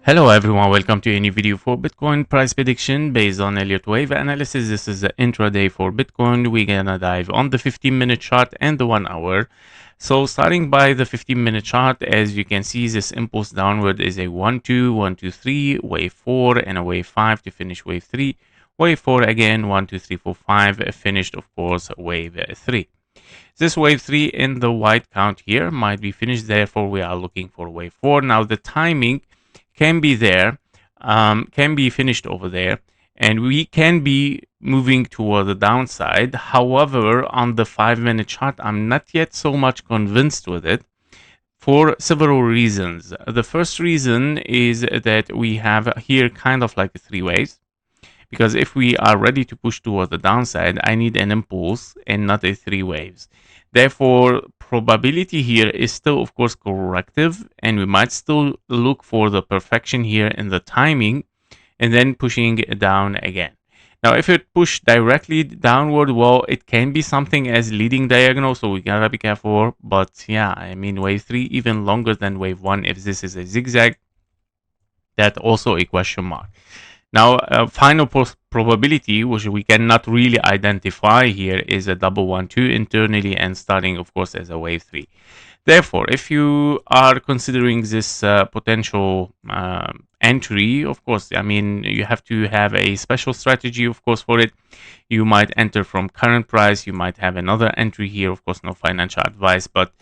Hello everyone, welcome to a new video for Bitcoin price prediction based on Elliott Wave analysis. This is the intraday for Bitcoin. We're gonna dive on the 15-minute chart and the 1 hour. So starting by the 15-minute chart, as you can see, this impulse downward is a 1 2 1 2 3 wave 4 and a wave 5 to finish wave 3. Wave 4 again 1 2 3 4 5 finished, of course, wave 3. This wave 3 in the white count here might be finished, therefore we are looking for wave 4. Now the timing can be there, can be finished over there, and we can be moving toward the downside. However, on the 5-minute chart, I'm not yet so much convinced with it for several reasons. The first reason is that we have here kind of like 3 waves, because if we are ready to push toward the downside, I need an impulse and not a 3 waves. Therefore, probability here is still, of course, corrective, and we might still look for the perfection here in the timing and then pushing it down again. Now, if it pushed directly downward, well, it can be something as leading diagonal, so we gotta be careful. But yeah, I mean, wave 3 even longer than wave 1 if this is a zigzag. That's also a question mark. Now, final probability, which we cannot really identify here, is a double 1 2 internally and starting, of course, as a wave 3. Therefore, if you are considering this potential entry, of course, I mean, you have to have a special strategy, of course, for it. You might enter from current price. You might have another entry here. Of course, no financial advice, but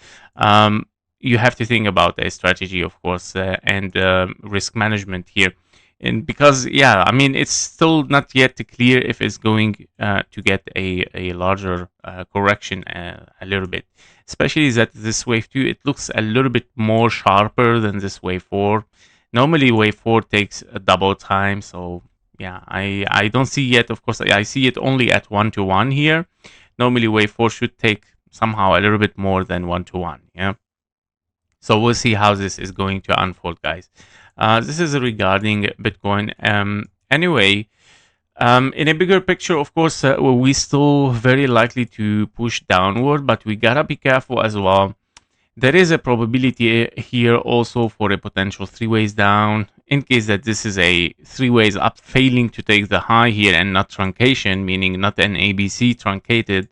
you have to think about a strategy, of course, and risk management here. And because, yeah, I mean, it's still not yet clear if it's going to get a larger correction a little bit. Especially that this wave 2, it looks a little bit more sharper than this wave 4. Normally, wave 4 takes a double time. So, yeah, I don't see yet, of course, I see it only at 1 to 1 here. Normally, wave 4 should take somehow a little bit more than 1 to 1, yeah? So we'll see how this is going to unfold, guys. This is regarding Bitcoin. Anyway, in a bigger picture, of course, we still very likely to push downward, but we gotta be careful as well. There is a probability here also for a potential 3 ways down in case that this is a 3 ways up failing to take the high here and not truncation, meaning not an ABC truncated.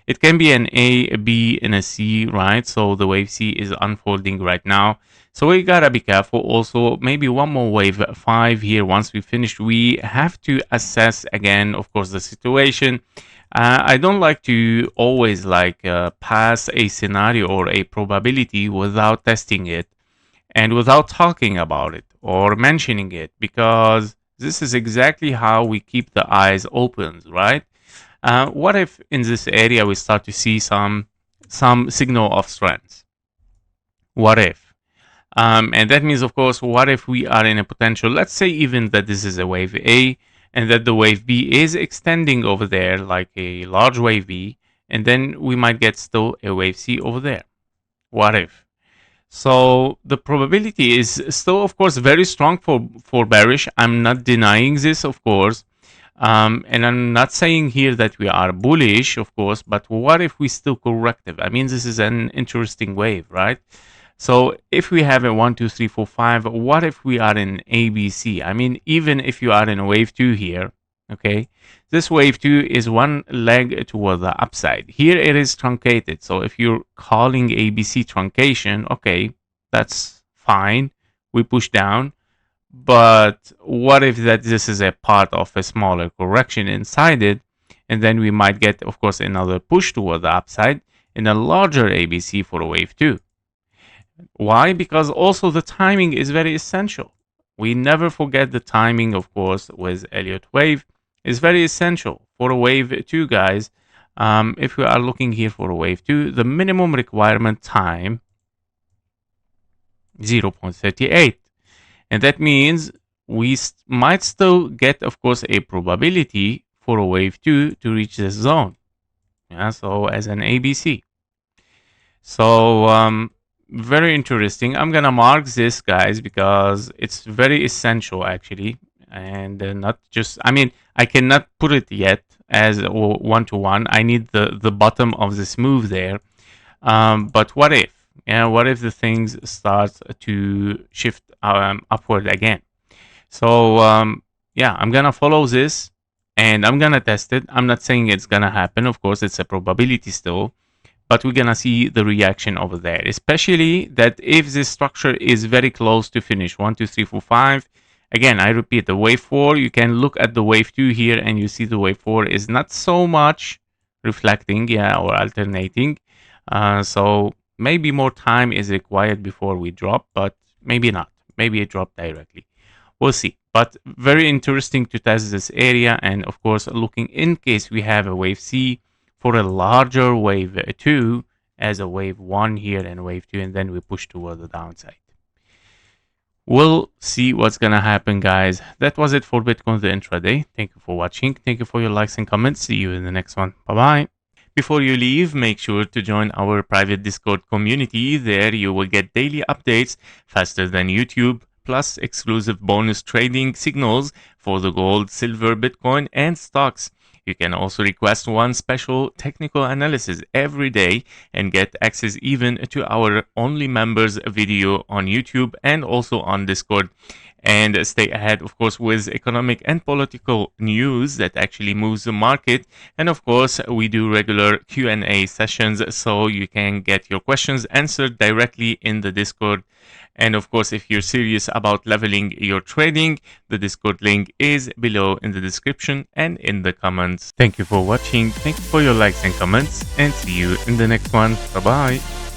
It can be an A, a B, and a C, right? So the wave C is unfolding right now. So we gotta be careful. Also, maybe one more wave 5 here. Once we finish, we have to assess again, of course, the situation. I don't like to always pass a scenario or a probability without testing it and without talking about it or mentioning it, because this is exactly how we keep the eyes open, right? What if in this area we start to see some signal of strength? What if? And that means, of course, what if we are in a potential, let's say even that this is a wave A and that the wave B is extending over there like a large wave B, and then we might get still a wave C over there. What if? So the probability is still, of course, very strong for bearish. I'm not denying this, of course. And I'm not saying here that we are bullish, of course, but what if we still corrective? I mean, this is an interesting wave, right? So if we have a 1, 2, 3, 4, 5, what if we are in ABC? I mean, even if you are in a wave 2 here, okay, this wave 2 is one leg toward the upside. Here it is truncated. So if you're calling ABC truncation, okay, that's fine. We push down. But what if that this is a part of a smaller correction inside it, and then we might get, of course, another push toward the upside in a larger ABC for a wave 2. Why? Because also the timing is very essential. We never forget the timing, of course, with Elliott Wave is very essential for a wave 2, guys. If we are looking here for a wave 2, the minimum requirement time 0.38. And that means we might still get, of course, a probability for a wave 2 to reach this zone. Yeah, so as an ABC. So very interesting. I'm gonna mark this, guys, because it's very essential actually, and not just, I mean, I cannot put it yet as 1 to 1. I need the bottom of this move there. But what if? Yeah, what if the things start to shift upward again? So yeah, I'm gonna follow this and I'm gonna test it. I'm not saying it's gonna happen. Of course, it's a probability still, but we're gonna see the reaction over there, especially that if this structure is very close to finish 1 2 3 4 5. Again, I repeat, the wave 4, you can look at the wave 2 here and you see the wave 4 is not so much reflecting, yeah, or alternating. So maybe more time is required before we drop, but maybe not. Maybe it dropped directly. We'll see. But very interesting to test this area, and of course looking in case we have a wave C for a larger wave 2 as a wave 1 here and wave 2, and then we push toward the downside. We'll see what's gonna happen, guys. That was it for Bitcoin the intraday. Thank you for watching. Thank you for your likes and comments. See you in the next one. Bye bye. Before you leave, make sure to join our private Discord community. There you will get daily updates faster than YouTube, plus exclusive bonus trading signals for the gold, silver, Bitcoin, and stocks. You can also request one special technical analysis every day and get access even to our only members video on YouTube and also on Discord. And stay ahead, of course, with economic and political news that actually moves the market. And of course, we do regular Q&A sessions, so you can get your questions answered directly in the Discord. And of course, if you're serious about leveling your trading, the Discord link is below in the description and in the comments. Thank you for watching. Thank you for your likes and comments, and see you in the next one. Bye bye.